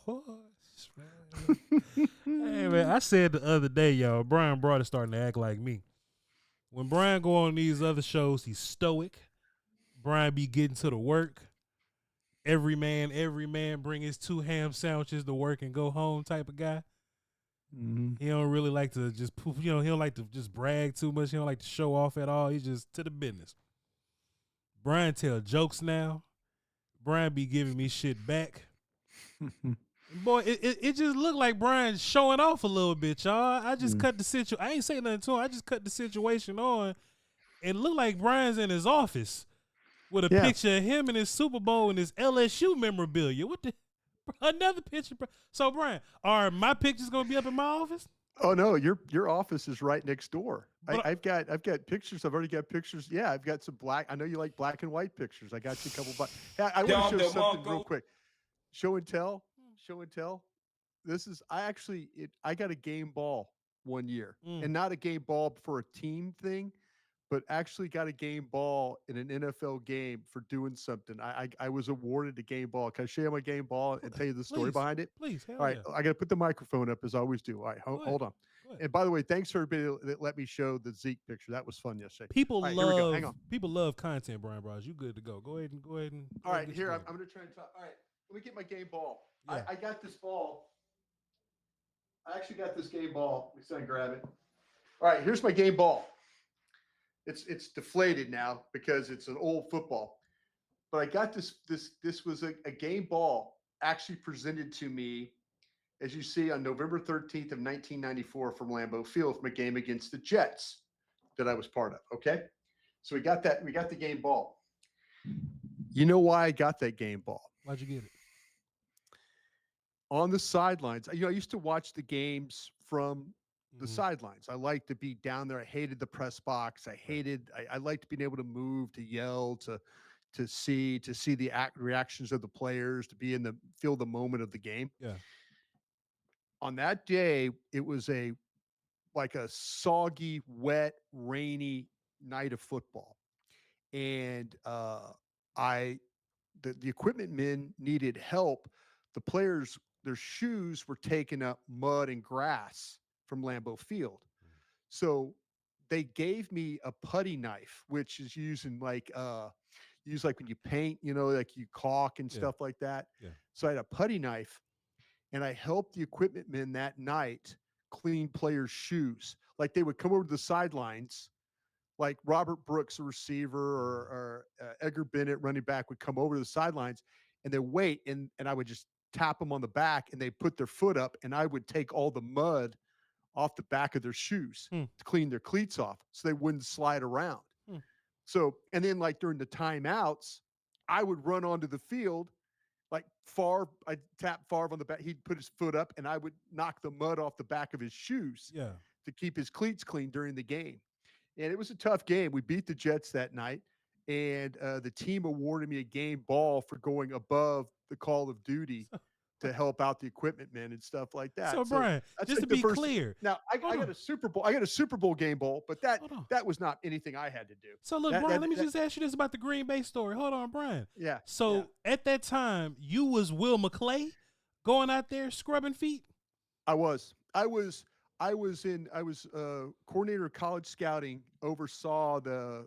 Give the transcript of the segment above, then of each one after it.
horse, man. Hey, man, I said the other day, y'all, Bryan Broaddus starting to act like me. When Bryan go on these other shows, he's stoic. Bryan be getting to the work. Every man bring his 2 ham sandwiches to work and go home type of guy. Mm-hmm. He don't really like to just poof, he don't like to just brag too much. He don't like to show off at all. He's just to the business. Bryan tell jokes now. Bryan be giving me shit back. Boy, it just looked like Bryan showing off a little bit, y'all. I just cut the situation. I ain't saying nothing to him. I just cut the situation on. It looked like Bryan's in his office with a picture of him in his Super Bowl and his LSU memorabilia. What the? Another picture. So, Bryan, are my pictures going to be up in my office? Oh no, your office is right next door. I've got pictures. I've already got pictures. Yeah, I've got some black. I know you like black and white pictures. I got you a couple. I want to show something real quick. Show and tell. This is I got a game ball one year, and not a game ball for a team thing, but actually got a game ball in an NFL game for doing something. I was awarded a game ball. Can I show you my game ball and tell you the story behind it? Please. All right, I got to put the microphone up as I always do. All right, hold on. And by the way, thanks for everybody that let me show the Zeke picture. That was fun yesterday. People love content, Bryan Broaddus. You good to go. Go ahead and. All right, here I'm going to try and talk. All right, let me get my game ball. Yeah. I got this ball. I actually got this game ball. Let me see if I can grab it. All right, here's my game ball. It's deflated now because it's an old football. But I got this was a game ball actually presented to me, as you see, on November 13th of 1994 from Lambeau Field from a game against the Jets that I was part of. Okay. So we got the game ball. You know why I got that game ball? Why'd you get it? On the sidelines. I used to watch the games from the sidelines. I liked to be down there. I hated the press box. I liked being able to move, to yell, to see the reactions of the players, to be feel the moment of the game. Yeah. On that day, it was like a soggy, wet, rainy night of football. And the equipment men needed help. The players, their shoes were taking up mud and grass from Lambeau Field. So they gave me a putty knife, which is used like when you paint, like you caulk and stuff like that. Yeah. So I had a putty knife, and I helped the equipment men that night clean players' shoes. Like they would come over to the sidelines, like Robert Brooks, a receiver, or Edgar Bennett, running back, would come over to the sidelines, and they'd wait, and I would just tap them on the back, and they'd put their foot up, and I would take all the mud off the back of their shoes to clean their cleats off so they wouldn't slide around. So, and then like during the timeouts, I would run onto the field, like I'd tap Favre on the back. He'd put his foot up, and I would knock the mud off the back of his shoes to keep his cleats clean during the game. And it was a tough game. We beat the Jets that night, and the team awarded me a game ball for going above the call of duty to help out the equipment men and stuff like that. So Bryan, just to be clear, now I got a Super Bowl. I got a Super Bowl game ball, but that was not anything I had to do. So look, Bryan, let me just ask you this about the Green Bay story. Hold on, Bryan. Yeah. So at that time, you was Will McClay going out there scrubbing feet? I was coordinator of college scouting, oversaw the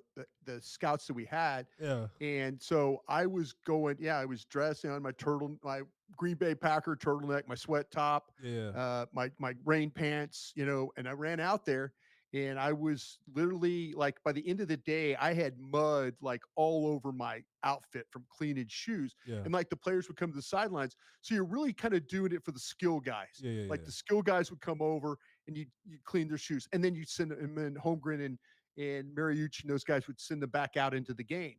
scouts that we had. Yeah. And so I was going, I was dressing on my Green Bay Packer turtleneck, my sweat top, my rain pants, and I ran out there, and I was literally like, by the end of the day, I had mud like all over my outfit from cleaning shoes. Yeah. And like the players would come to the sidelines. So you're really kind of doing it for the skill guys. The skill guys would come over and you clean their shoes. And then you send them in. Holmgren and Mariucci and those guys would send them back out into the game.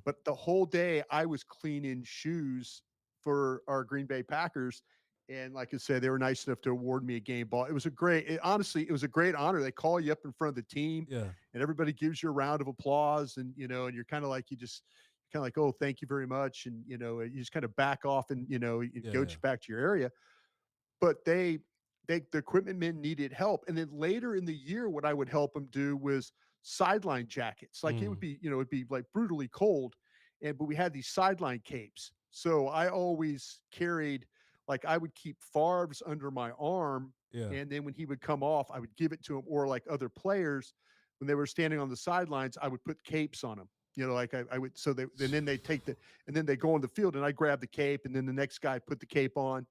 But the whole day I was cleaning shoes for our Green Bay Packers. And like I said, they were nice enough to award me a game ball. It was honestly, it was a great honor. They call you up in front of the team, and everybody gives you a round of applause, and and you're kind of like, oh, thank you very much, and you just kind of back off, and it goes you back to your area. But the equipment men needed help, and then later in the year, what I would help them do was sideline jackets. Like it would be, it'd be like brutally cold, but we had these sideline capes. So I always carried like I would keep Favre's under my arm, Yeah. and then when he would come off, I would give it to him. Or like other players, when they were standing on the sidelines, I would put capes on them. Like I would, so they, and then they take the, and then they go on the field, and I grab the cape, and then the next guy put the cape on.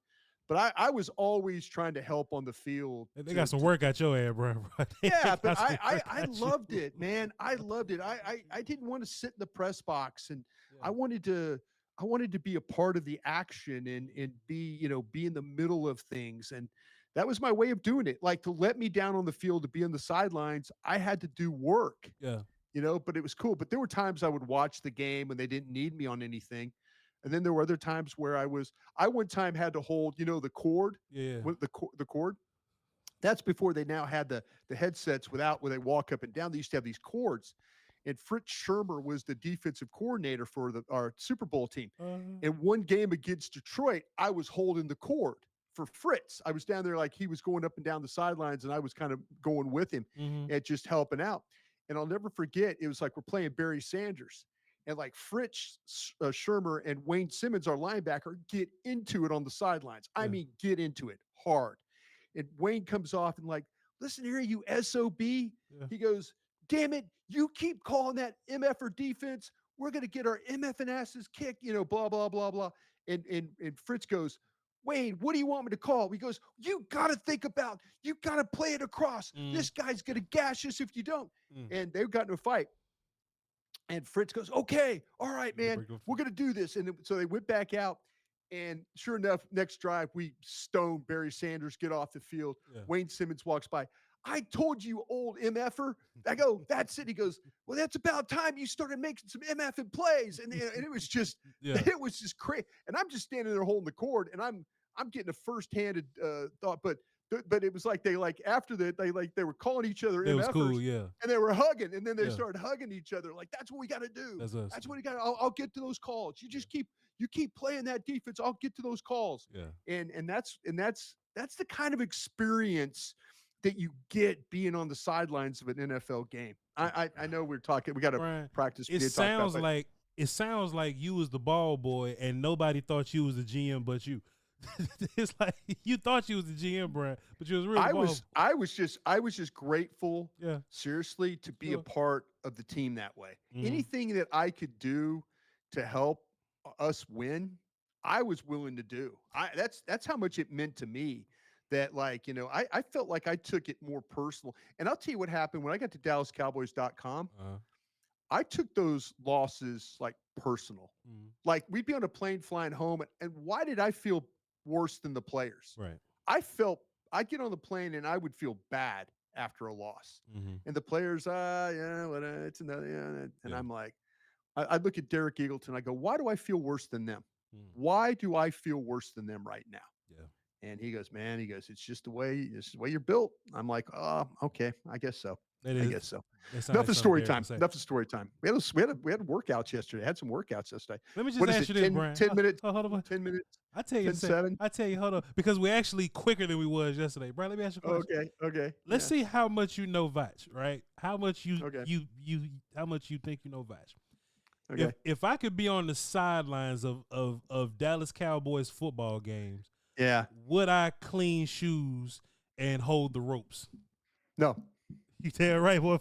But I was always trying to help on the field. They got some work at your ass, bro. Yeah, but I loved it, man. I loved it. I didn't want to sit in the press box, and I wanted to be a part of the action and be in the middle of things. And that was my way of doing it. Like, to let me down on the field, to be on the sidelines, I had to do work. Yeah. But it was cool. But there were times I would watch the game and they didn't need me on anything. And then there were other times where I one time had to hold, the cord, Yeah. the cord. That's before they now had the headsets where they walk up and down. They used to have these cords. And Fritz Shermer was the defensive coordinator for our Super Bowl team. And one game against Detroit, I was holding the cord for Fritz. I was down there like he was going up and down the sidelines, and I was kind of going with him and just helping out. And I'll never forget, it was like we're playing Barry Sanders. And like Fritz Shermer and Wayne Simmons, our linebacker, get into it on the sidelines. I mean, get into it hard. And Wayne comes off and like, listen here, you SOB. Yeah. He goes, damn it, you keep calling that MF or defense. We're going to get our MF and asses kicked, blah, blah, blah, blah. And Fritz goes, Wayne, what do you want me to call? He goes, you got to play it across. This guy's going to gash us if you don't. And they got in a fight. And Fritz goes, okay, all right, man, we're going to do this. And so they went back out. And sure enough, next drive, we stone Barry Sanders, get off the field. Yeah. Wayne Simmons walks by. I told you, old MFer. I go, that's it. He goes, well, that's about time you started making some MFing plays. And it was just, it was just crazy. And I'm just standing there holding the cord, and I'm getting a first-handed thought. But it was like after that, they were calling each other MFers. It was cool, yeah. And they were hugging, and then they started hugging each other. Like, that's what we got to do. That's what we got. I'll get to those calls. You just keep playing that defense. I'll get to those calls. Yeah. And that's the kind of experience that you get being on the sidelines of an NFL game. I know we're talking. We got to practice. It sounds like you was the ball boy, and nobody thought you was the GM but you. It's like you thought you was the GM, Brian, but you was really. I was just grateful. Yeah. Seriously, to be a part of the team that way. Anything that I could do to help us win, I was willing to do. That's how much it meant to me. That I felt like I took it more personal. And I'll tell you what happened when I got to DallasCowboys.com. I took those losses like personal. Like, we'd be on a plane flying home, and why did I feel worse than the players? Right. I'd get on the plane and I would feel bad after a loss. And the players, it's another, and I'm like, I look at Derek Eagleton. I go, why do I feel worse than them? Why do I feel worse than them right now? Yeah. And he goes, it's just the way you're built. I'm like, oh, okay, I guess so. I guess so. Enough of story time. Enough of story time. We had workouts yesterday. I had some workouts yesterday. Let me just ask you this, Brian. 10 minutes. Hold on. 10 minutes. I tell you, 7. I tell you, hold on, because we're actually quicker than we was yesterday, Brian. Let me ask you a question. Okay. Let's see how much you know Voch, right? How much how much you think you know Voch? Okay. If I could be on the sidelines of Dallas Cowboys football games, would I clean shoes and hold the ropes? No. You tell right, boy.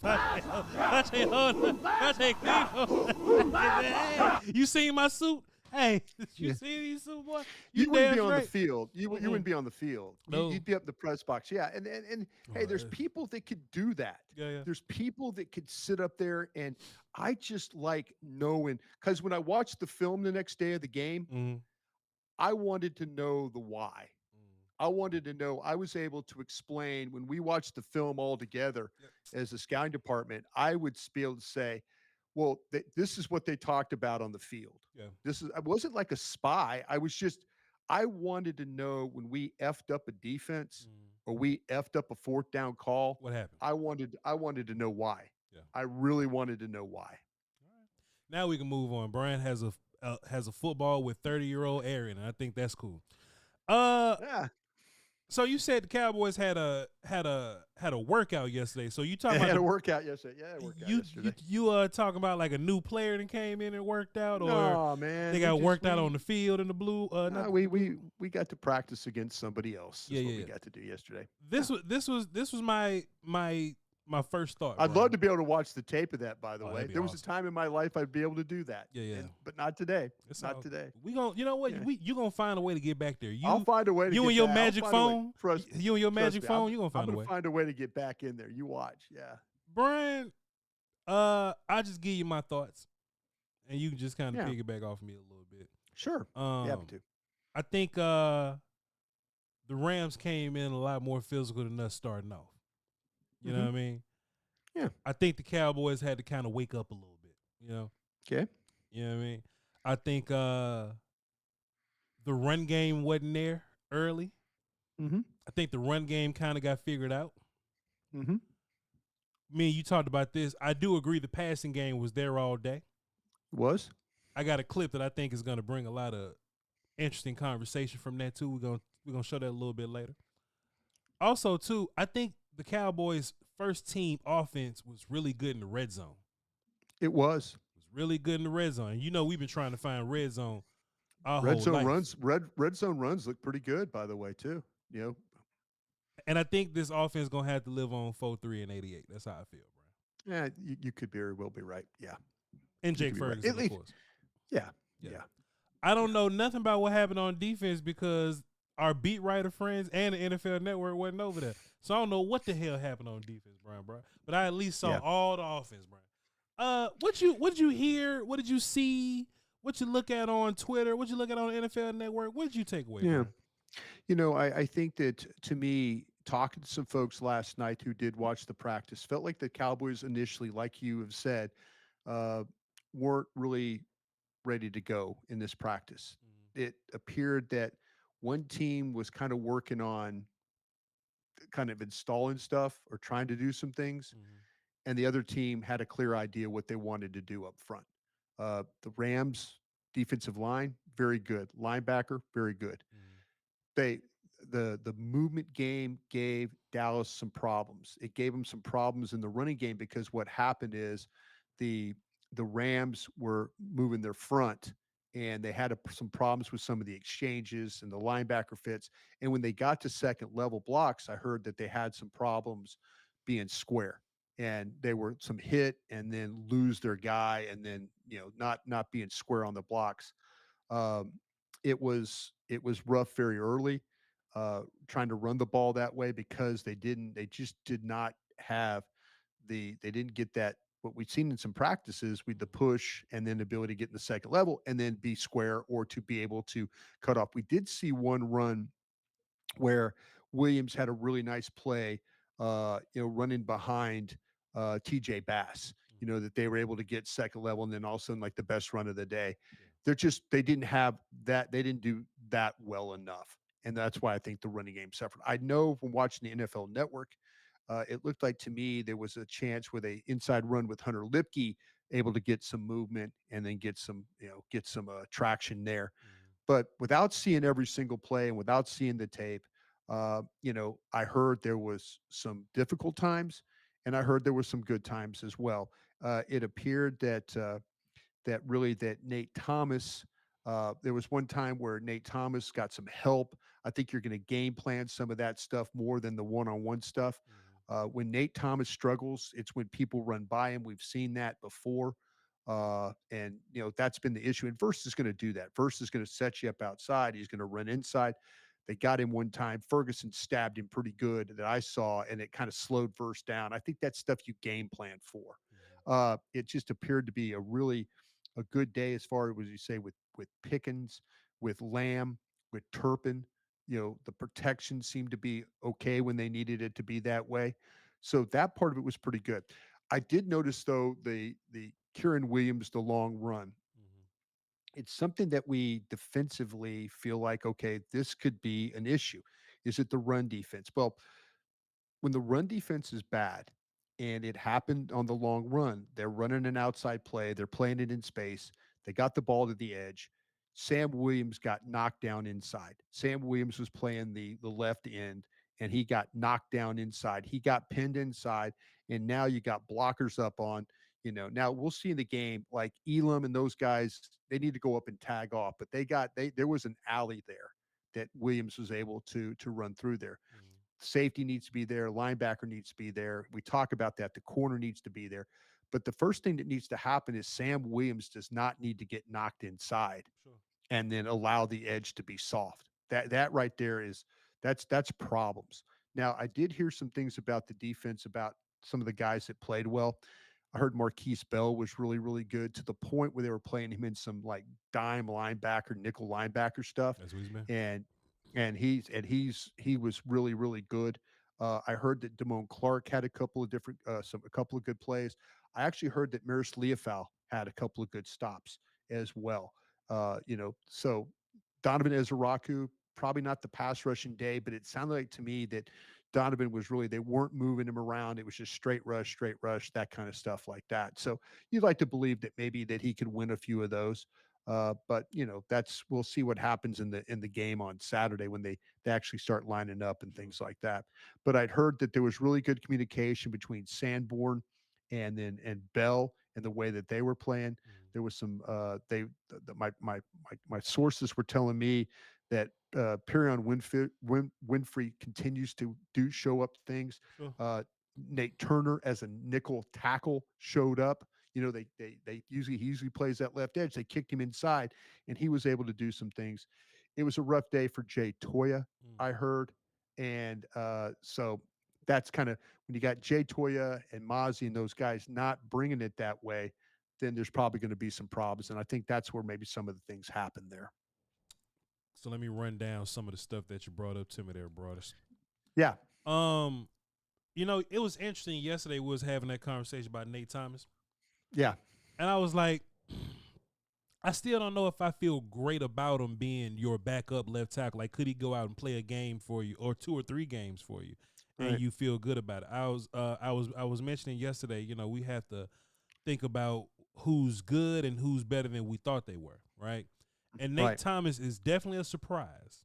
You seen my suit? Hey, you see these suit, boy? You wouldn't be on the field. You wouldn't be on the field. No. You'd be up in the press box. Yeah, and hey, there's people that could do that. Yeah. There's people that could sit up there, and I just like knowing, because when I watched the film the next day of the game, I wanted to know the why. I wanted to know. I was able to explain when we watched the film all together as a scouting department. I would be able to say, well, this is what they talked about on the field. Yeah. I wasn't like a spy. I wanted to know when we effed up a defense or we effed up a fourth down call. What happened? I wanted to know why. Yeah. I really wanted to know why. All right. Now we can move on. Brian has a football with 30-year-old Aaron, and I think that's cool. Yeah. So you said the Cowboys had a workout yesterday. So you talking They about had a workout yesterday. Yeah, a workout you yesterday. talking about like a new player that came in and worked out, or No, man. they got worked out on the field in the blue? Not No, the blue. we got to practice against somebody else. Yeah, Is what yeah, we yeah. got to do yesterday. Yeah. This was my first thought, I'd love Brian. to be able to watch the tape of that, by the Oh, way. that'd be There was a awesome. time in my life I'd be able to do that. Yeah, yeah. But not today. It's Not all today. we gonna. You know what? Yeah. You gonna find a way to get back there. I'll find a way to You get and your back. I'll magic find a way. phone. Trust me. You and your Trust magic me. phone. You gonna I'm find a gonna way. find a way to get back in there. You watch. Yeah. Brian, I just give you my thoughts, and you can just kind of Yeah. piggyback off me a little bit. Sure. Happy to. I think the Rams came in a lot more physical than us starting off. You know what I mean? Yeah. I think the Cowboys had to kind of wake up a little bit. You know? Okay. You know what I mean? I think the run game wasn't there early. Mm-hmm. I think the run game kind of got figured out. Mm-hmm. Me and you talked about this. I do agree the passing game was there all day. Was? I got a clip that I think is going to bring a lot of interesting conversation from that too. We're gonna show that a little bit later. Also, too, I think the Cowboys' first team offense was really good in the red zone. It was. It was really good in the red zone. You know, we've been trying to find red zone our Red whole zone life. runs. Red zone runs look pretty good, by the way, too. You know. And I think this offense gonna have to live on 4-3 and 88. That's how I feel, Brian. Yeah, you could very well be right. Yeah. And Jake could be right. Ferguson, At least- of course. Yeah. Yeah. Yeah. I don't know nothing about what happened on defense because our beat writer friends and the NFL Network wasn't over there. So I don't know what the hell happened on defense, Brian, bro. But I at least saw all the offense, Brian. What did you hear? What did you see? What you look at on Twitter? What you look at on the NFL Network? What did you take away? Yeah. Brian? You know, I think that, to me, talking to some folks last night who did watch the practice, felt like the Cowboys initially, like you have said, weren't really ready to go in this practice. It appeared that one team was kind of working on kind of installing stuff or trying to do some things, and the other team had a clear idea what they wanted to do up front. The Rams defensive line, very good. Linebacker, very good. They the movement game gave Dallas some problems. It gave them some problems in the running game because what happened is the Rams were moving their front and they had some problems with some of the exchanges and the linebacker fits. And when they got to second level blocks, I heard that they had some problems being square and they were some hit and then lose their guy and then not being square on the blocks. Um, it was rough very early, trying to run the ball that way because they just did not have they didn't get that what we've seen in some practices with the push and then the ability to get in the second level and then be square or to be able to cut off. We did see one run where Williams had a really nice play, running behind TJ Bass, that they were able to get second level and then all of a sudden like the best run of the day. They didn't have that. They didn't do that well enough. And that's why I think the running game suffered. I know from watching the NFL Network, it looked like to me there was a chance with a inside run with Hunter Lipke able to get some movement and then get some traction there. But without seeing every single play and without seeing the tape, I heard there was some difficult times, and I heard there were some good times as well. It appeared that Nate Thomas. There was one time where Nate Thomas got some help. I think you're going to game plan some of that stuff more than the one-on-one stuff. When Nate Thomas struggles, it's when people run by him. We've seen that before. And that's been the issue. And Verse is going to do that. Verse is going to set you up outside. He's going to run inside. They got him one time. Ferguson stabbed him pretty good that I saw, and it kind of slowed Verse down. I think that's stuff you game plan for. It just appeared to be a good day as far as you say with Pickens, with Lamb, with Turpin. The protection seemed to be okay when they needed it to be that way. So that part of it was pretty good. I did notice though the Kieran Williams, the long run. It's something that we defensively feel like, okay, this could be an issue. Is it the run defense? Well, when the run defense is bad and it happened on the long run, they're running an outside play, they're playing it in space, they got the ball to the edge. Sam Williams got knocked down inside. Sam Williams was playing the left end, and he got knocked down inside. He got pinned inside, and now you got blockers up on. Now we'll see in the game, like Elam and those guys, they need to go up and tag off, but there was an alley there that Williams was able to run through there. Safety needs to be there. Linebacker needs to be there. We talk about that. The corner needs to be there. But the first thing that needs to happen is Sam Williams does not need to get knocked inside and then allow the edge to be soft. That right there that's problems. Now, I did hear some things about the defense, about some of the guys that played well. I heard Marquise Bell was really, really good, to the point where they were playing him in some like dime linebacker, nickel linebacker stuff. That's what he's been. He was really, really good. I heard that Damone Clark had a couple of good plays. I actually heard that Maris Leofau had a couple of good stops as well. So Donovan Ezeraku, probably not the pass rushing day, but it sounded like to me that Donovan was really, they weren't moving him around. It was just straight rush, that kind of stuff like that. So you'd like to believe that maybe that he could win a few of those. But we'll see what happens in the game on Saturday when they actually start lining up and things like that. But I'd heard that there was really good communication between Sanborn and Bell and the way that they were playing. There was some my sources were telling me that Perion Winfrey continues to show up things. Nate Turner as a nickel tackle showed up. He usually plays that left edge. They kicked him inside, and he was able to do some things. It was a rough day for Jay Toya, I heard, and so that's kind of when you got Jay Toya and Mazi and those guys not bringing it that way, then there's probably going to be some problems, and I think that's where maybe some of the things happen there. So let me run down some of the stuff that you brought up to me there, Broaddus. Yeah. It was interesting. Yesterday we was having that conversation about Nate Thomas. Yeah. And I was like, I still don't know if I feel great about him being your backup left tackle. Like, could he go out and play a game for you, or 2 or 3 games for you, and you feel good about it? I was mentioning yesterday, we have to think about who's good and who's better than we thought they were, right? And Nate Thomas is definitely a surprise.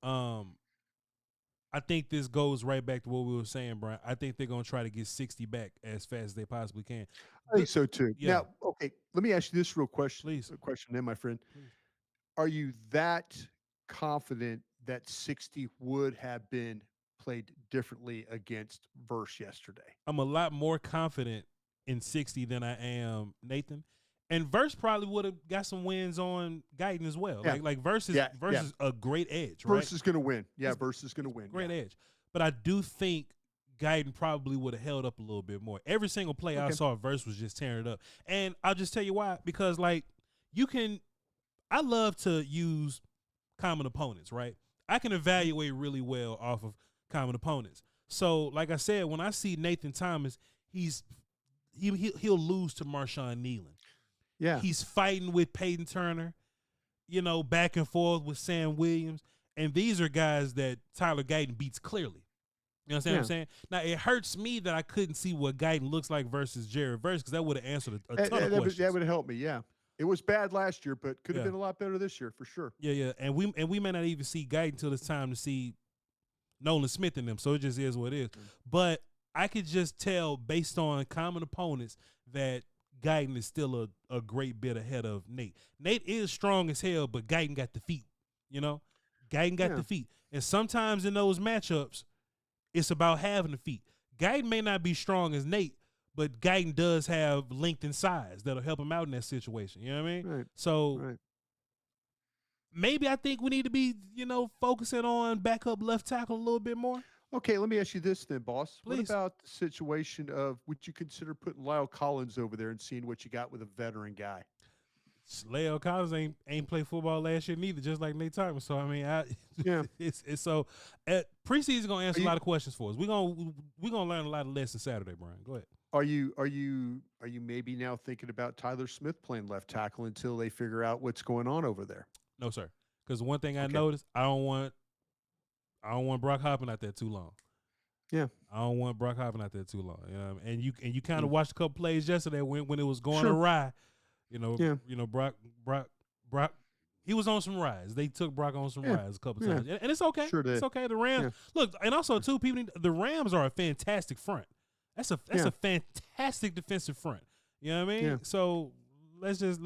I think this goes right back to what we were saying, Brian. I think they're going to try to get 60 back as fast as they possibly can. I think so too. Yeah. Now, okay, let me ask you this real question. Please. A question then, my friend. Please. Are you that confident that 60 would have been played differently against Verse yesterday? I'm a lot more confident in 60 than I am Nathan. And Verse probably would have got some wins on Guyton as well. Yeah. Like Verse is a great edge, right? Verse is going to win. Yeah, Verse is going to win. Great edge. But I do think Guyton probably would have held up a little bit more. Every single play I saw, Verse was just tearing it up. And I'll just tell you why. Because, I love to use common opponents, right? I can evaluate really well off of common opponents. So, like I said, when I see Nathan Thomas, he'll lose to Marshawn Nealon. Yeah. He's fighting with Peyton Turner, back and forth with Sam Williams. And these are guys that Tyler Guyton beats clearly. You understand what I'm saying? Now, it hurts me that I couldn't see what Guyton looks like versus Jared Verse, because that would have answered a ton of questions. That would have helped me, yeah. It was bad last year, but could have been a lot better this year for sure. Yeah. And we may not even see Guyton until it's time to see Nolan Smith in them, so it just is what it is. But I could just tell based on common opponents that Guyton is still a great bit ahead of Nate. Nate is strong as hell, but Guyton got the feet, Guyton got the feet. And sometimes in those matchups, it's about having the feet. Guyton may not be strong as Nate, but Guyton does have length and size that'll help him out in that situation. You know what I mean? Right. So maybe I think we need to be, focusing on backup left tackle a little bit more. Okay, let me ask you this then, boss. Please. What about the situation of, would you consider putting Lyle Collins over there and seeing what you got with a veteran guy? Lyle Collins ain't played football last year neither, just like Nate Thomas. So I mean, it's so preseason gonna answer a lot of questions for us. We're gonna learn a lot of lessons Saturday, Brian. Go ahead. Are you maybe now thinking about Tyler Smith playing left tackle until they figure out what's going on over there? No, sir. Because one thing I noticed, I don't want Brock hopping out there too long. Yeah, I don't want Brock hopping out there too long. And you kind of watched a couple plays yesterday when it was going awry. Brock He was on some rides. They took Brock on some rides a couple times, and it's okay. Sure did. It's okay. The Rams look, and also too, the Rams are a fantastic front. That's a fantastic defensive front. You know what I mean? Yeah. So let's just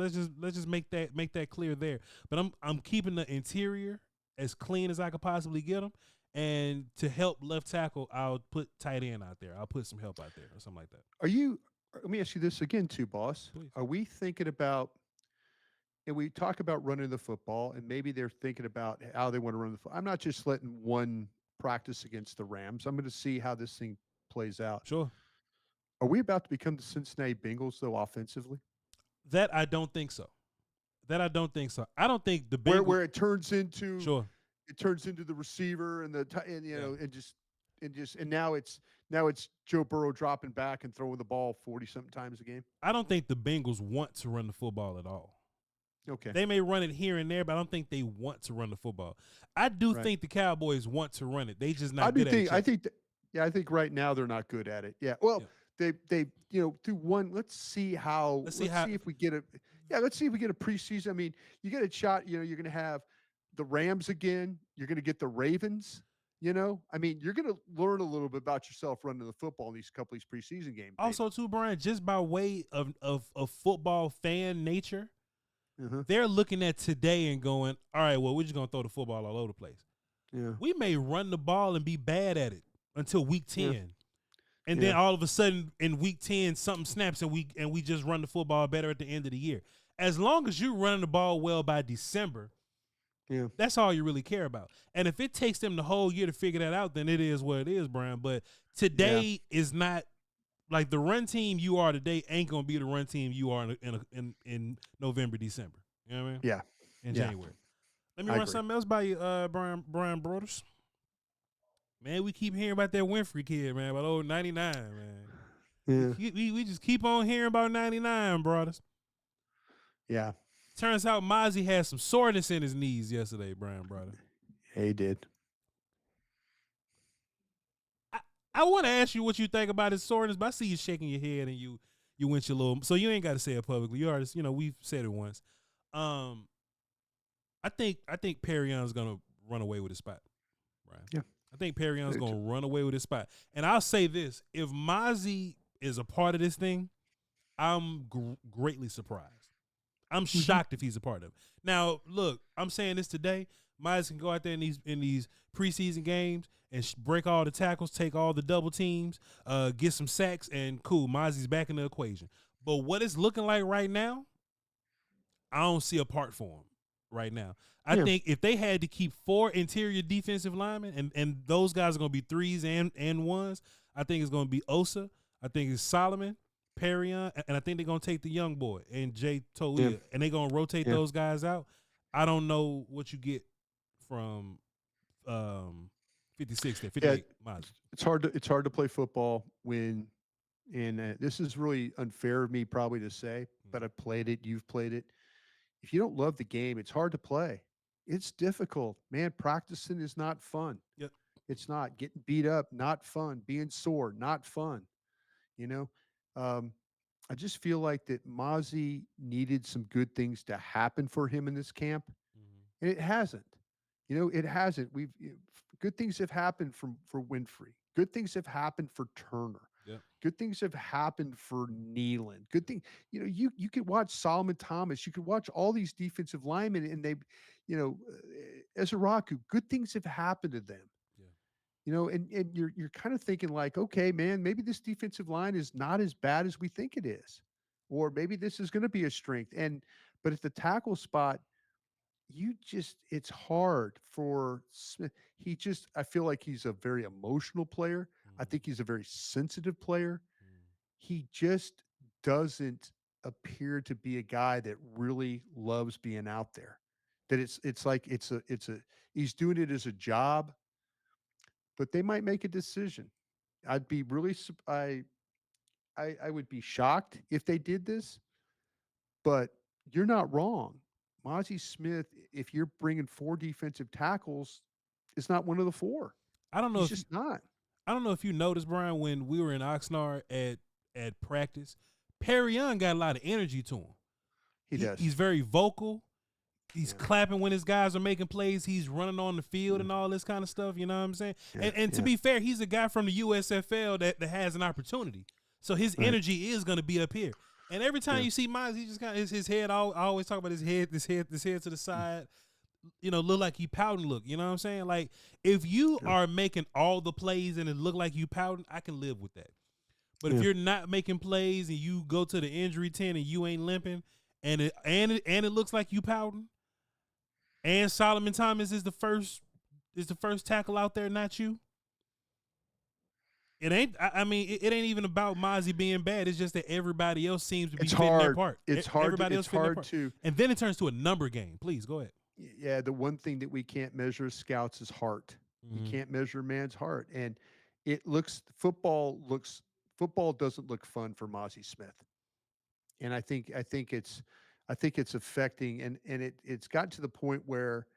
make that clear there. But I'm keeping the interior as clean as I could possibly get them. And to help left tackle, I'll put tight end out there. I'll put some help out there or something like that. Let me ask you this again too, boss. Please. Are we thinking about, and we talk about running the football, and maybe they're thinking about how they want to run the football. I'm not just letting one practice against the Rams. I'm going to see how this thing plays out. Sure. Are we about to become the Cincinnati Bengals, though, offensively? That I don't think so. I don't think the Bengals, where it turns into sure. It turns into the receiver and and now it's Joe Burrow dropping back and throwing the ball 40-something times a game. I don't think the Bengals want to run the football at all. Okay. They may run it here and there, but I don't think they want to run the football. I do think the Cowboys want to run it. They just not good at it. I think right now they're not good at it. Yeah. Well, they through one. Let's see if we get a preseason. I mean, you get a shot. You're going to have the Rams again. You're going to get the Ravens. I mean, you're going to learn a little bit about yourself running the football in these couple of these preseason games. Also, too, Brian, just by way of football fan nature, they're looking at today and going, all right, well, we're just going to throw the football all over the place. Yeah. We may run the ball and be bad at it until week 10. Yeah. And then all of a sudden in week 10, something snaps and we just run the football better at the end of the year. As long as you're running the ball well by December, that's all you really care about. And if it takes them the whole year to figure that out, then it is what it is, Brian. But today is not like the run team you are today ain't gonna be the run team you are in November, December. You know what I mean? Yeah. In January. Let me run something else by you, Bryan Broaddus. Man, we keep hearing about that Winfrey kid, man, about old 99, man. Yeah. We just keep on hearing about 99, Broaddus. Yeah. Turns out Mazi had some soreness in his knees yesterday, Bryan Broaddus. Yeah, he did. I want to ask you what you think about his soreness, but I see you shaking your head and you went your little, so you ain't got to say it publicly. You already, we've said it once. I think Perrion's gonna run away with his spot, Brian. Yeah. I think Perrion's gonna run away with his spot. And I'll say this: if Mazi is a part of this thing, I'm greatly surprised. I'm shocked if he's a part of it. Now, look, I'm saying this today. Mazi can go out there in these preseason games and break all the tackles, take all the double teams, get some sacks, and cool. Mazi's back in the equation. But what it's looking like right now, I don't see a part for him right now. I think if they had to keep 4 interior defensive linemen, and those guys are going to be 3s and 1s, I think it's going to be Osa. I think it's Solomon, Perrion, and I think they're going to take the young boy and Jay Tolia, and they're going to rotate those guys out. I don't know what you get from 56 to 58. It's hard to play football when, and this is really unfair of me probably to say, but I've played it. You've played it. If you don't love the game, it's hard to play. It's difficult, man. Practicing is not fun. Yep. It's not. Getting beat up, not fun. Being sore, not fun. I just feel like that Mazi needed some good things to happen for him in this camp, and it hasn't. It hasn't. Good things have happened for Winfrey. Good things have happened for Turner. Yep. Good things have happened for Nealon. Good thing, you could watch Solomon Thomas. You could watch all these defensive linemen, and they, Ezraku. Good things have happened to them. And you're kind of thinking like, okay, man, maybe this defensive line is not as bad as we think it is, or maybe this is going to be a strength. But at the tackle spot, it's hard for Smith. I feel like he's a very emotional player. I think he's a very sensitive player. He just doesn't appear to be a guy that really loves being out there. That it's like he's doing it as a job. But they might make a decision. I'd be really I would be shocked if they did this. But you're not wrong. Mazi Smith, if you're bringing 4 defensive tackles, is not one of the 4. I don't know He's just not. I don't know if you noticed, Brian, when we were in Oxnard at practice, Perrion got a lot of energy to him. He does. He's very vocal. He's Yeah. clapping when his guys are making plays. He's running on the field and all this kind of stuff. You know what I'm saying? And to be fair, he's a guy from the USFL that has an opportunity. So his energy is going to be up here. And every time you see Miles, he just got his head. I always talk about his head to the side. Look like he pouting. Look, you know what I'm saying? Like if you are making all the plays and it look like you pouting, I can live with that. But if you're not making plays and you go to the injury tent and you ain't limping, and it looks like you pouting. And Solomon Thomas is the first tackle out there, not you. It ain't. I mean, it ain't even about Mazi being bad. It's just that everybody else seems to be fitting their part. It's hard. Everybody else it's hard to. And then it turns to a number game. Please go ahead. Yeah, the one thing that we can't measure as scouts is heart. You can't measure a man's heart, and football doesn't look fun for Mazi Smith, and I think it's affecting, and it's gotten to the point where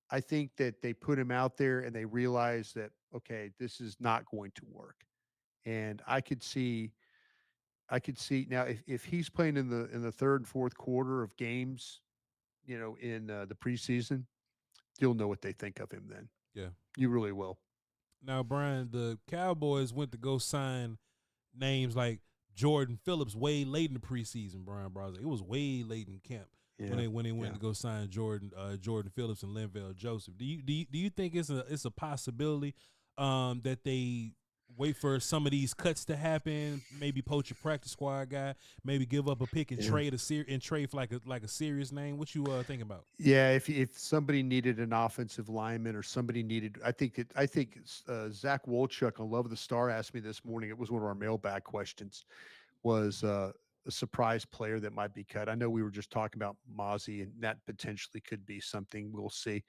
I think that they put him out there and they realize that, okay, this is not going to work. And I could see now if he's playing in the third and fourth quarter of games, in the preseason, you'll know what they think of him then. Yeah. You really will. Now, Brian, the Cowboys went to go sign names like Jordan Phillips way late in the preseason. Bryan Broaddus, it was way late in camp when they went to go sign Jordan Phillips and Linval Joseph. Do you think it's a possibility that they wait for some of these cuts to happen? Maybe poach a practice squad guy. Maybe give up a pick and trade for like a serious name. What you thinking about? Yeah, if somebody needed an offensive lineman or somebody needed, I think Zach Wolchuk on Love of the Star asked me this morning. It was one of our mailbag questions. Was a surprise player that might be cut. I know we were just talking about Mazi, and that potentially could be something. We'll see.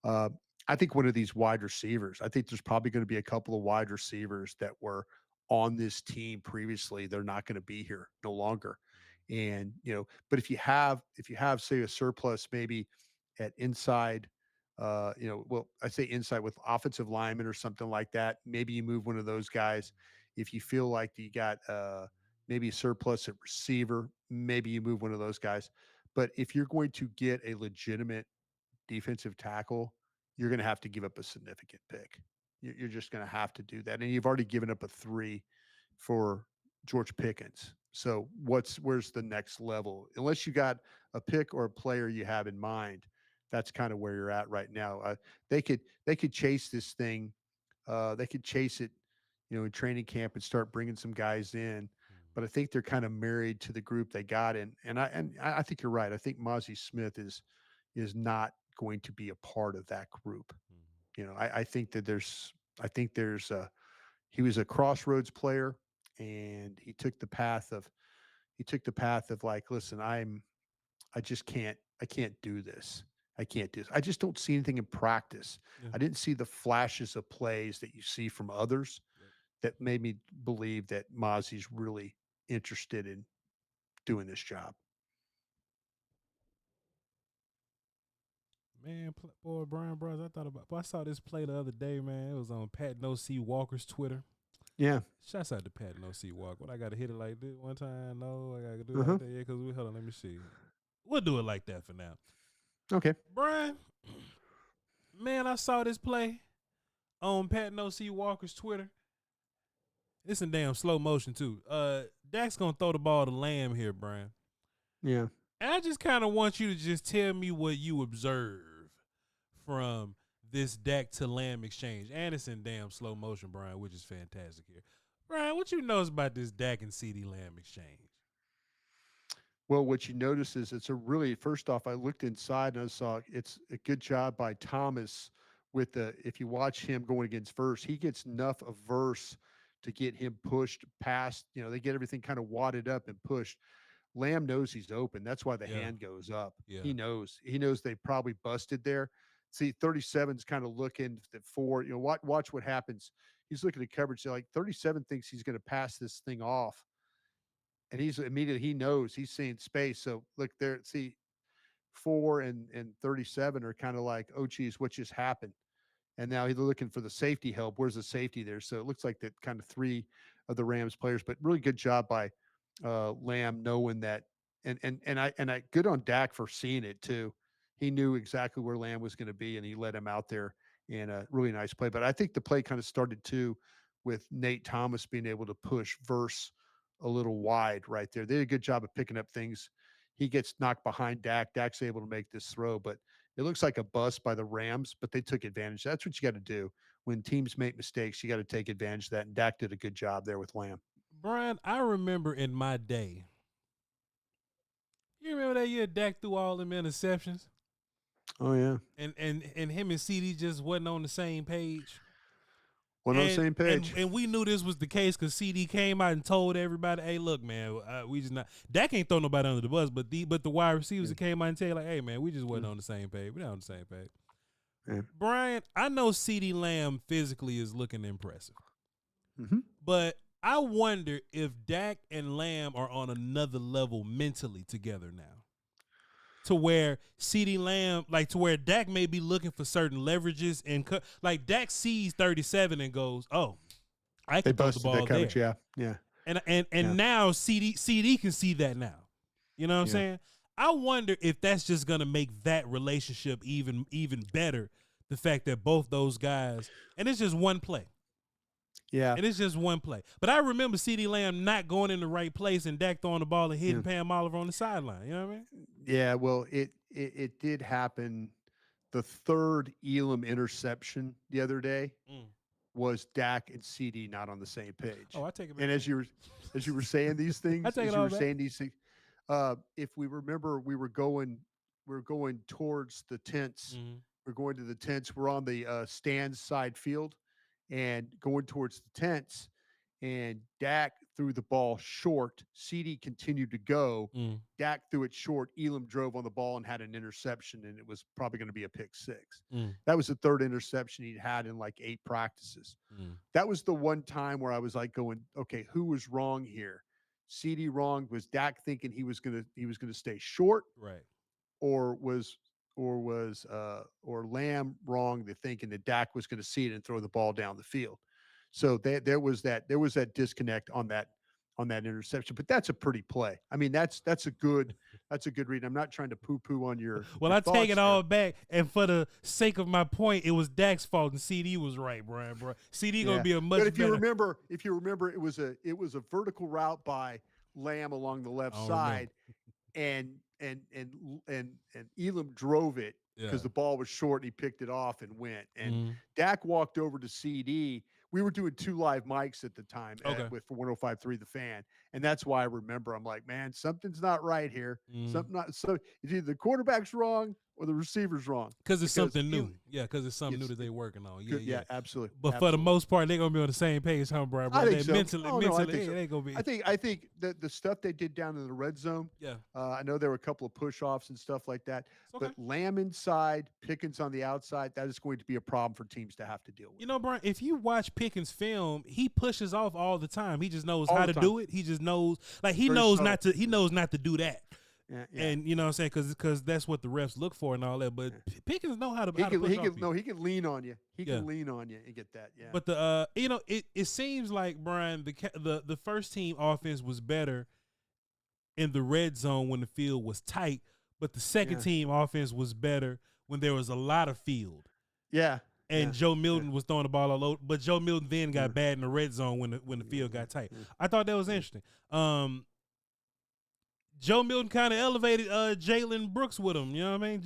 Uh, I think one of these wide receivers. I think there's probably going to be a couple of wide receivers that were on this team previously. They're not going to be here no longer. And but if you have say a surplus maybe at inside, well, I say inside with offensive linemen or something like that. Maybe you move one of those guys. If you feel like you got maybe a surplus at receiver, maybe you move one of those guys. But if you're going to get a legitimate defensive tackle, you're going to have to give up a significant pick. You're just going to have to do that, and you've already given up a 3 for George Pickens. So where's the next level? Unless you got a pick or a player you have in mind, that's kind of where you're at right now. They could chase this thing. They could chase it, in training camp and start bringing some guys in. But I think they're kind of married to the group they got in, and I think you're right. I think Mazi Smith is not going to be a part of that group. I think that there's he was a crossroads player, and he took the path of like, listen, I can't do this. I can't do this. I just don't see anything in practice. Yeah. I didn't see the flashes of plays that you see from others that made me believe that Mozzie's really interested in doing this job. Man, boy, Bryan Broaddus, I saw this play the other day, man. It was on Pat NOC Walker's Twitter. Yeah. Shouts out to Pat NOC Walker. What, I got to hit it like this one time? No, I got to do it like that. Yeah, because hold on, let me see. We'll do it like that for now. Okay. Brian, man, I saw this play on Pat NOC Walker's Twitter. It's in damn slow motion, too. Dak's going to throw the ball to Lamb here, Brian. Yeah. And I just kind of want you to just tell me what you observe from this Dak to Lamb exchange. And it's in damn slow motion, Brian, which is fantastic here. Brian, what you knows about this Dak and CeeDee Lamb exchange? Well, what you notice is first off, I looked inside and I saw it's a good job by Thomas if you watch him going against Verse, he gets enough of Verse to get him pushed past, they get everything kind of wadded up and pushed. Lamb knows he's open. That's why the hand goes up. Yeah. He knows they probably busted there. See, 37's kind of looking at 4. Watch what happens. He's looking at coverage. So like 37 thinks he's going to pass this thing off. And he knows he's seeing space. So look there, see 4 and 37 are kind of like, oh geez, what just happened? And now he's looking for the safety help. Where's the safety there? So it looks like that kind of 3 of the Rams players, but really good job by Lamb knowing that, and I good on Dak for seeing it too. he knew exactly where Lamb was going to be, and he let him out there in a really nice play. But I think the play kind of started too with Nate Thomas being able to push Verse a little wide right there. They did a good job of picking up things. He gets knocked behind Dak. Dak's able to make this throw, but it looks like a bust by the Rams, but they took advantage. That's what you got to do. When teams make mistakes, you got to take advantage of that. And Dak did a good job there with Lamb. Brian, I remember in my day, you remember that year Dak threw all them interceptions? Oh, yeah. And him and CD just wasn't on the same page. One on the same page. And we knew this was the case because CD came out and told everybody, "Hey, look, man, we just not." Dak ain't throw nobody under the bus, but the wide receivers that came out and tell you, like, "Hey, man, we just wasn't on the same page. We're not on the same page." Yeah. Brian, I know CeeDee Lamb physically is looking impressive, Mm-hmm. but I wonder if Dak and Lamb are on another level mentally together now. To where CeeDee Lamb, like to where Dak may be looking for certain leverages and like Dak sees 37 and goes, "Oh, I can throw the ball that coverage, there." yeah. And now CD can see that now. You know what I'm saying? I wonder if that's just gonna make that relationship even better. The fact that both those guys, and it's just one play. Yeah. And it's just one play. But I remember CeeDee Lamb not going in the right place and Dak throwing the ball and hitting Pam Oliver on the sideline. You know what I mean? Yeah, well, it did happen. The third Elam interception the other day was Dak and CD not on the same page. Oh, I take it back. And as you were saying these things, if we remember, we were going towards the tents. We're going to the tents. We're on the stands side field and going towards the tents. And Dak threw the ball short. CD continued to go. Dak threw it short. Elam drove on the ball and had an interception, and it was probably going to be a pick six. That was the third interception he'd had in like 8 practices. That was the one time where I was like going, okay, who was wrong here? CD wrong? Was Dak thinking he was gonna stay short? Right. Or Lamb wrong, the thinking that Dak was going to see it and throw the ball down the field. So there was that disconnect on that interception. But that's a pretty play. I mean, that's a good read. I'm not trying to poo-poo on your well, your I take it all there. back, and for the sake of my point, it was Dak's fault and CD was right, Brian. Bro, CD gonna be a much. But if better. you remember, it was a vertical route by Lamb along the left side, and Elam drove it because the ball was short. And he picked it off and went. And Dak walked over to CD. We were doing 2 live mics at the time for 105.3 The Fan, and that's why I remember. I'm like, man, something's not right here. Something not so. It's either the quarterback's wrong or the receiver's wrong. Because it's something new. Yeah, because it's something new that they're working on. Yeah, absolutely. But for the most part, they're gonna be on the same page, huh, Brian? I think so. Mentally, they gonna be. I think the stuff they did down in the red zone. Yeah. I know there were a couple of push-offs and stuff like that. But Lamb inside, Pickens on the outside, that is going to be a problem for teams to have to deal with. You know, Brian, if you watch Pickens' film, he pushes off all the time. He just knows how to do it. He just knows, like he knows not to do that. Yeah. And you know what I'm saying, because that's what the refs look for and all that. But Pickens know how to. He can lean on you. He can lean on you and get that. Yeah. But it seems like, Brian, the first team offense was better in the red zone when the field was tight, but the second team offense was better when there was a lot of field. Yeah. And Joe Milton was throwing the ball all over, but Joe Milton then got bad in the red zone when the field got tight. I thought that was interesting. Joe Milton kind of elevated Jalen Brooks with him. You know what I mean?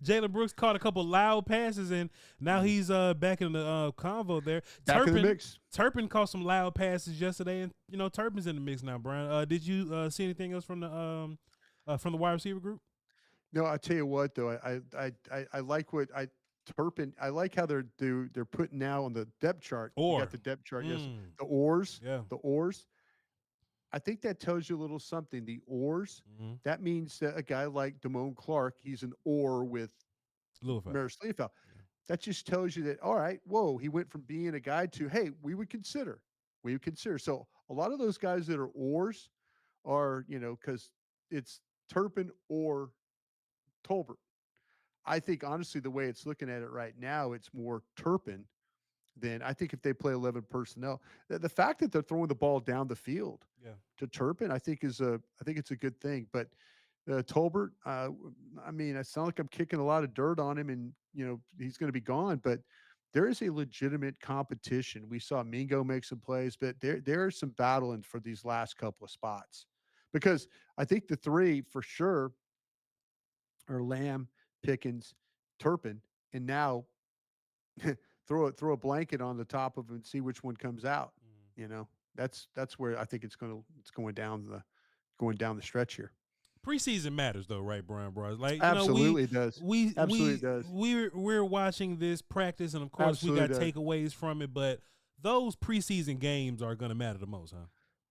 Jalen Brooks caught a couple loud passes, and now he's back in the convo there. Back in the mix. Turpin caught some loud passes yesterday, and Turpin's in the mix now. Brian, did you see anything else from the wide receiver group? No, I tell you what though, I like what Turpin. I like how they're putting now on the depth chart. You got the depth chart. Yes, the oars. Yeah, the oars. I think that tells you a little something. The oars, that means that a guy like Damone Clark, he's an oar with Maris Liefeld. Yeah. That just tells you that, all right, whoa, he went from being a guy to, hey, we would consider. So a lot of those guys that are oars are, because it's Turpin or Tolbert. I think, honestly, the way it's looking at it right now, it's more Turpin. Then I think if they play 11 personnel, the fact that they're throwing the ball down the field to Turpin, I think it's a good thing. But Tolbert, I mean, I sound like I'm kicking a lot of dirt on him, and he's going to be gone. But there is a legitimate competition. We saw Mingo make some plays, but there is some battling for these last couple of spots, because I think the three for sure are Lamb, Pickens, Turpin, and now throw a blanket on the top of it and see which one comes out. Mm. You know, that's where I think it's going down the stretch here. Preseason matters though, right, Bryan Broaddus? Like, Absolutely does. we Absolutely does. we're watching this practice, and of course Absolutely we got does. takeaways from it, but those preseason games are going to matter the most, huh?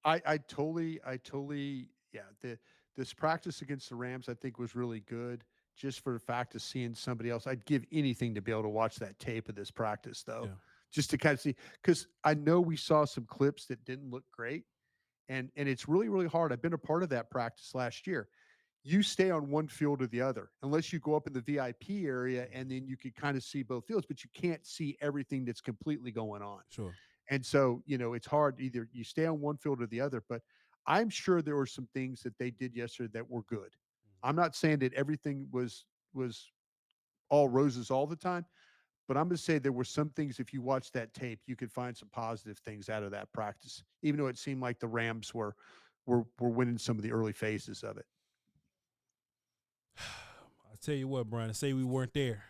I totally, yeah. This practice against the Rams, I think, was really good, just for the fact of seeing somebody else. I'd give anything to be able to watch that tape of this practice, though, Yeah. just to kind of see, because I know we saw some clips that didn't look great, and it's really, really hard. I've been a part of that practice last year. You stay on one field or the other, unless you go up in the VIP area, and then you can kind of see both fields, but you can't see everything that's completely going on. Sure. And so, it's hard. Either you stay on one field or the other, but I'm sure there were some things that they did yesterday that were good. I'm not saying that everything was all roses all the time, but I'm going to say there were some things, if you watch that tape, you could find some positive things out of that practice, even though it seemed like the Rams were winning some of the early phases of it. I tell you what, Brian, say we weren't there.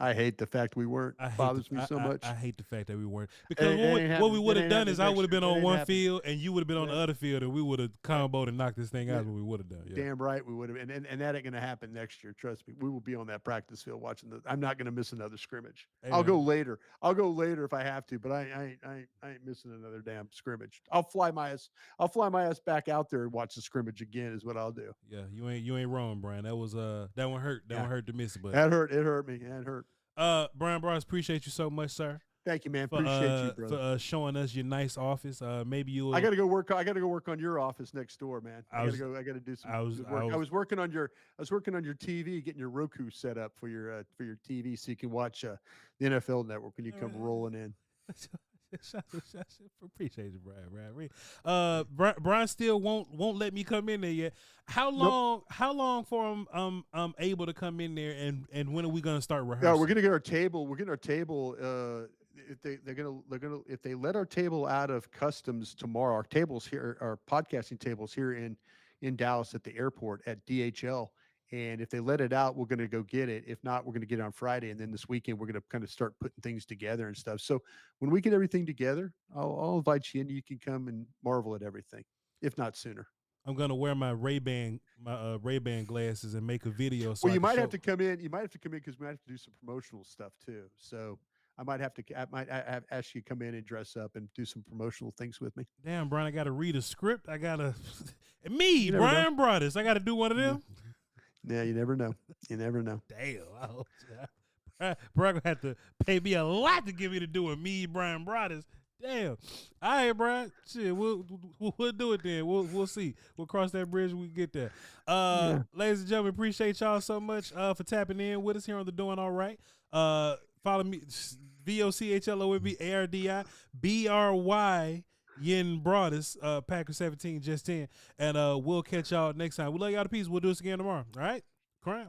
I hate the fact we weren't. It bothers me so much. I hate the fact that we weren't. Because what we would have done is I would have been on one happen. field and you would have been on the other field, and we would have comboed and knocked this thing out. What we would have done. Yeah. Damn right we would have. And that ain't going to happen next year. Trust me. We will be on that practice field watching I'm not going to miss another scrimmage. Hey, I'll go later if I have to, but I ain't missing another damn scrimmage. I'll fly my ass back out there and watch the scrimmage again is what I'll do. Yeah, you ain't wrong, Brian. That was that one hurt. That one hurt to miss it, but that hurt. It hurt me. That hurt. Bryan Broaddus, appreciate you so much, sir. Thank you, man. Appreciate you, brother. For showing us your nice office. Maybe you. I got to go work on your office next door, man. I got to do some work. I was working on your TV, getting your Roku set up for your TV, so you can watch the NFL Network when you come rolling in. Appreciate you, Brian. Brian still won't let me come in there yet. How long? Nope. How long for I'm able to come in there, and when are we gonna start rehearsing? Yeah, we're gonna get our table. We're getting our table. If they let our table out of customs tomorrow, our tables here, our podcasting tables here in Dallas at the airport at DHL. And if they let it out, we're going to go get it. If not, we're going to get it on Friday. And then this weekend, we're going to kind of start putting things together and stuff. So when we get everything together, I'll invite you in. You can come and marvel at everything, if not sooner. I'm going to wear my Ray-Ban glasses and make a video. So you might have to come in. You might have to come in because we might have to do some promotional stuff too. So I might ask you to come in and dress up and do some promotional things with me. Damn, Brian, I got to read a script. I got to Bryan Broaddus. I got to do one of them. Yeah, you never know. You never know. Damn. Brian gonna have to pay me a lot to get me to do it. Me, Bryan Broaddus. Damn. All right, Brian. Shit, we'll do it then. We'll see. We'll cross that bridge when we get there. Ladies and gentlemen, appreciate y'all so much for tapping in with us here on the Doing All Right. Follow me, VOCHLOMBARDI BRY Yin Broaddus, Packer 17, just 10. And we'll catch y'all next time. We love y'all to peace. We'll do this again tomorrow. All right? Crown.